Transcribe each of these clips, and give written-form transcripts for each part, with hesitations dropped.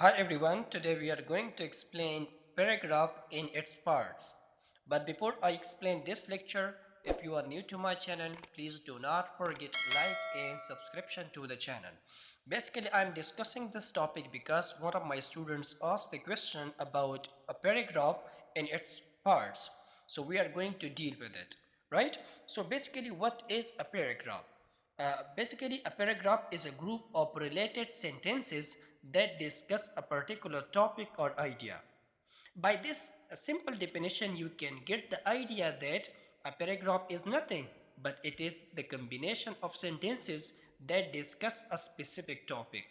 Hi everyone, today we are going to explain paragraph in its parts. But before I explain this lecture, if you are new to my channel, please do not forget like and subscription to the channel. Basically, I'm discussing this topic because one of my students asked the question about a paragraph in its parts. So we are going to deal with it, right? So basically, what is a paragraph? Basically, a paragraph is a group of related sentences that discuss a particular topic or idea. By this simple definition, you can get the idea that a paragraph is nothing but it is the combination of sentences that discuss a specific topic.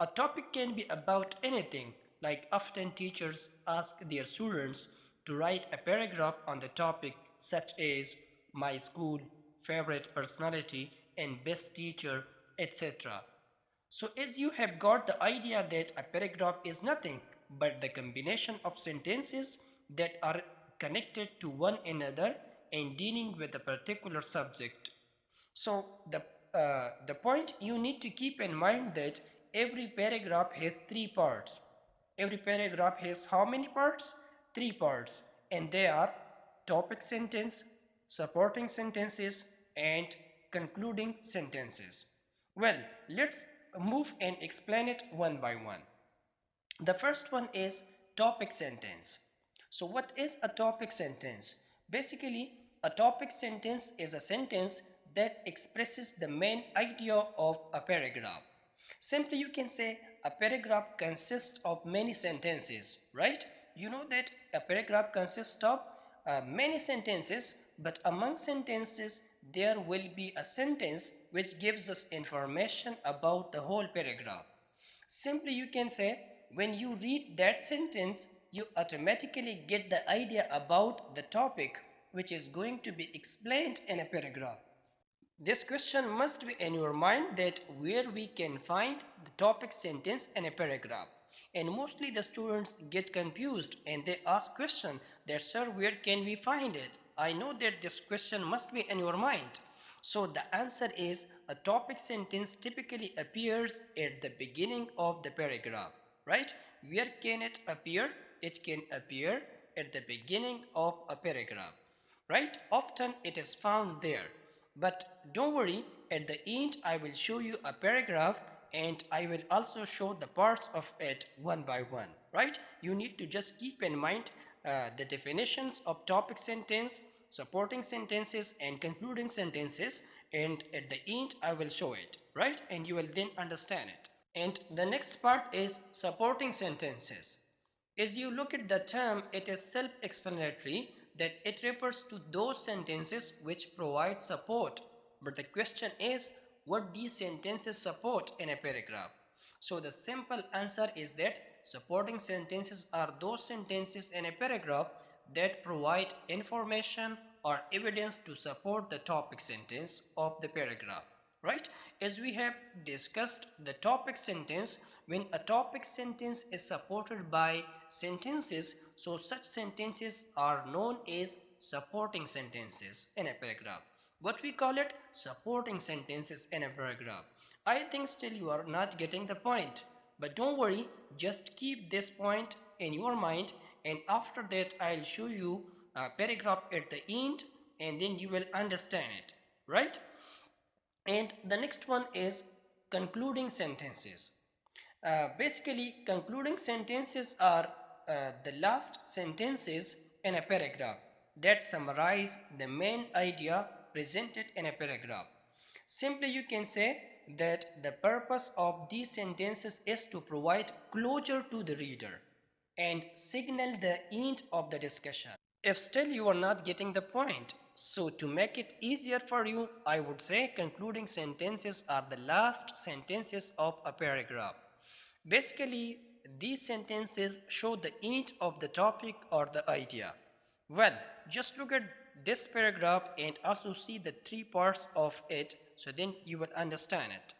A topic can be about anything, like often teachers ask their students to write a paragraph on the topic such as my school, favorite personality, and best teacher, etc. So as you have got the idea that a paragraph is nothing but the combination of sentences that are connected to one another and dealing with a particular subject. So the point you need to keep in mind that every paragraph has three parts. Every paragraph has how many parts? Three parts, and they are topic sentence, supporting sentences, and concluding sentences. Well, let's move and explain it one by one. The first one is topic sentence. So what is a topic sentence? Basically, a topic sentence is a sentence that expresses the main idea of a paragraph. Simply you can say a paragraph consists of many sentences, right? You know that a paragraph consists of many sentences, but among sentences there will be a sentence which gives us information about the whole paragraph. Simply you can say when you read that sentence, you automatically get the idea about the topic which is going to be explained in a paragraph. This question must be in your mind that where we can find the topic sentence in a paragraph. And mostly the students get confused and they ask question that sir, where can we find it? I know that this question must be in your mind. So the answer is a topic sentence typically appears at the beginning of the paragraph, right? Where can it appear? It can appear at the beginning of a paragraph, right? Often it is found there. But don't worry, at the end I will show you a paragraph and I will also show the parts of it one by one, right? You need to just keep in mind the definitions of topic sentence, supporting sentences and concluding sentences, and at the end I will show it, right? And you will then understand it. And the next part is supporting sentences. As you look at the term, it is self-explanatory that it refers to those sentences which provide support. But the question is, what these sentences support in a paragraph? So the simple answer is that supporting sentences are those sentences in a paragraph that provide information or evidence to support the topic sentence of the paragraph, right? As we have discussed the topic sentence, when a topic sentence is supported by sentences, so such sentences are known as supporting sentences in a paragraph. What we call it? Supporting sentences in a paragraph. I think still you are not getting the point, but don't worry, just keep this point in your mind, and after that I'll show you a paragraph at the end and then you will understand it, right? And the next one is concluding sentences. Basically, concluding sentences are the last sentences in a paragraph that summarize the main idea presented in a paragraph. Simply, you can say that the purpose of these sentences is to provide closure to the reader and signal the end of the discussion. If still you are not getting the point, so to make it easier for you, I would say concluding sentences are the last sentences of a paragraph. Basically, these sentences show the end of the topic or the idea. Well, just look at this paragraph and also see the three parts of it, so then you will understand it.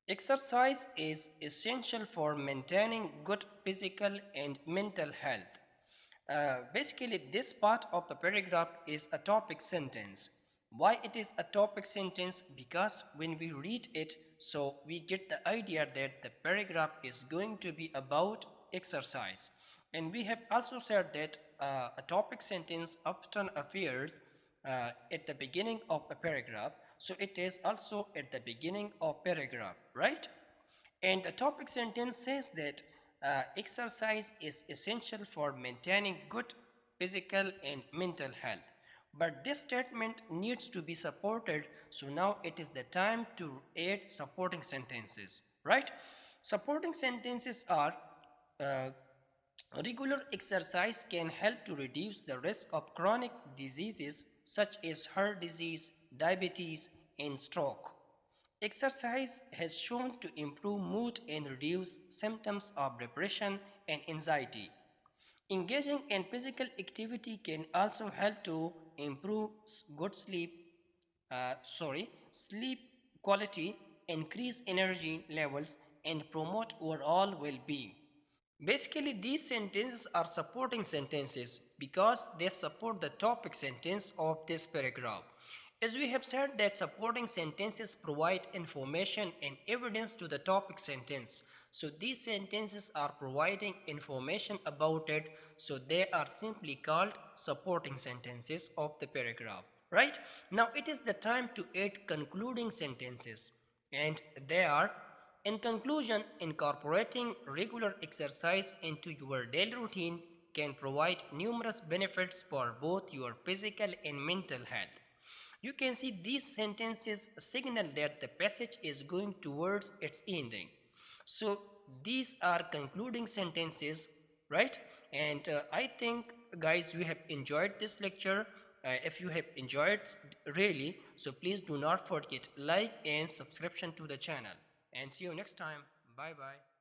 Exercise is essential for maintaining good physical and mental health. Basically, this part of the paragraph is a topic sentence. Why it is a topic sentence? Because when we read it, so we get the idea that the paragraph is going to be about exercise. And we have also said that a topic sentence often appears at the beginning of a paragraph, so it is also at the beginning of paragraph, right? And the topic sentence says that exercise is essential for maintaining good physical and mental health. But this statement needs to be supported, so now it is the time to add supporting sentences, right? Supporting sentences are uh, regular exercise can help to reduce the risk of chronic diseases such as heart disease, diabetes, and stroke. Exercise has shown to improve mood and reduce symptoms of depression and anxiety. Engaging in physical activity can also help to improve good sleep quality, increase energy levels, and promote overall well-being. Basically, these sentences are supporting sentences because they support the topic sentence of this paragraph. As we have said that supporting sentences provide information and evidence to the topic sentence. So these sentences are providing information about it. So they are simply called supporting sentences of the paragraph. Right? Now it is the time to add concluding sentences. And they are: in conclusion, incorporating regular exercise into your daily routine can provide numerous benefits for both your physical and mental health. You can see these sentences signal that the passage is going towards its ending. So these are concluding sentences, right? And I think, guys, we have enjoyed this lecture. If you have enjoyed really, so please do not forget like and subscription to the channel. And see you next time. Bye bye.